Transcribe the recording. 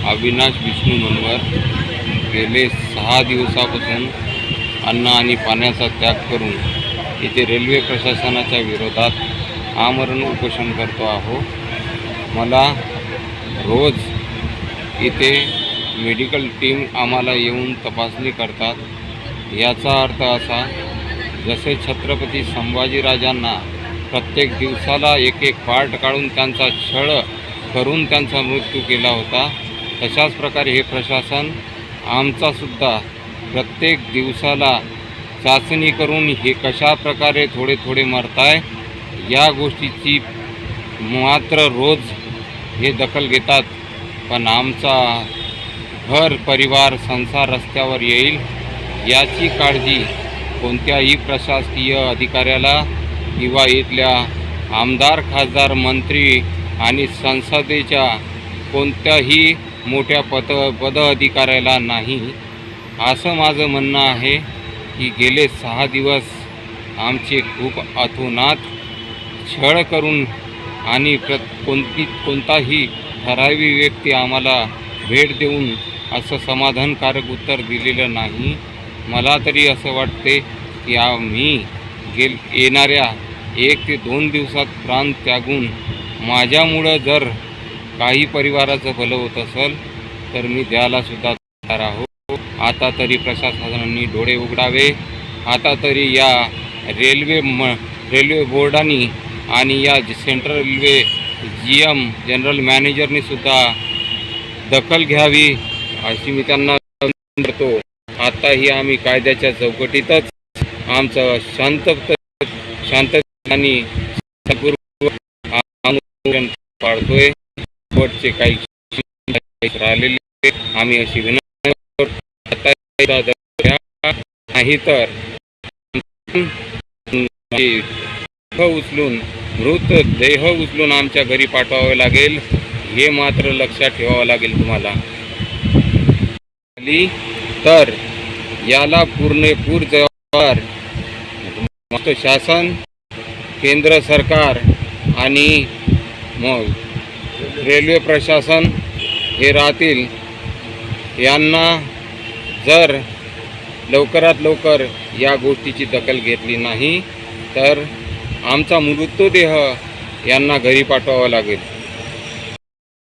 अविनाश विष्णू मनवर गेले 6 दिवसापासून अन्न आणि पाण्याचा त्याग करून इथे रेल्वे प्रशासनाच्या विरोधात आमरण उपोषण करतो आहोत। मला रोज इथे मेडिकल टीम आम्हाला येऊन तपासणी करतात। याचा अर्थ असा, जसे छत्रपती संभाजीराजांना प्रत्येक दिवसाला एक पार्ट काढून त्यांचा छळ करून त्यांचा मृत्यू केला होता, तशाच प्रकारे हे प्रशासन आमचासुद्धा प्रत्येक दिवसाला चाचणी करून हे कशा प्रकारे थोडे थोडे मरताय या गोष्टीची मात्र रोज हे दखल घेतात। पण आमचा घर परिवार संसार रस्त्यावर येईल याची काळजी कोणत्याही प्रशासकीय अधिकाऱ्याला किंवा इथल्या आमदार खासदार मंत्री आणि संसदेच्या कोणत्याही मोठ्या पद अधिकाऱ्याला नाही, असं माझं म्हणणं आहे की गेले 6 दिवस आमचे खूप अतोनात छळ करून आणि कोणताही ठराविक व्यक्ती आम्हाला भेट देऊन असं समाधानकारक उत्तर दिलेलं नाही। मला तरी असं वाटते की आम्ही येणाऱ्या 1 ते 2 दिवसात प्राण त्यागून माझ्यामुळं जर काही परिवाराचं भलं होत असेल तर मी द्यायलासुद्धा तयार आहोत। आता तरी प्रशासनाने डोळे उघडावे। आता तरी या रेल्वे बोर्डाने आणि या सेंट्रल रेल्वे GM जनरल मॅनेजरने सुद्धा दखल घ्यावी अशी मी त्यांना करतो। आताही आम्ही कायद्याच्या चौकटीतच आमचं शांततेने आंदोलन पाळतोय। शेवटचे काही राहिलेले आम्ही अशी विनंती नाही तर मृतदेह उचलून आमच्या घरी पाठवावे लागेल, हे मात्र लक्षात ठेवावं लागेल तुम्हाला। तर याला पूर्णपणे जबाबदार शासन, केंद्र सरकार आणि मग रेल्वे प्रशासन हे राहतील। यांना जर लवकरात लवकर या गोष्टीची दखल घेतली नाही तर आमचा मृतदेह यांना घरी पाठवावा लागेल।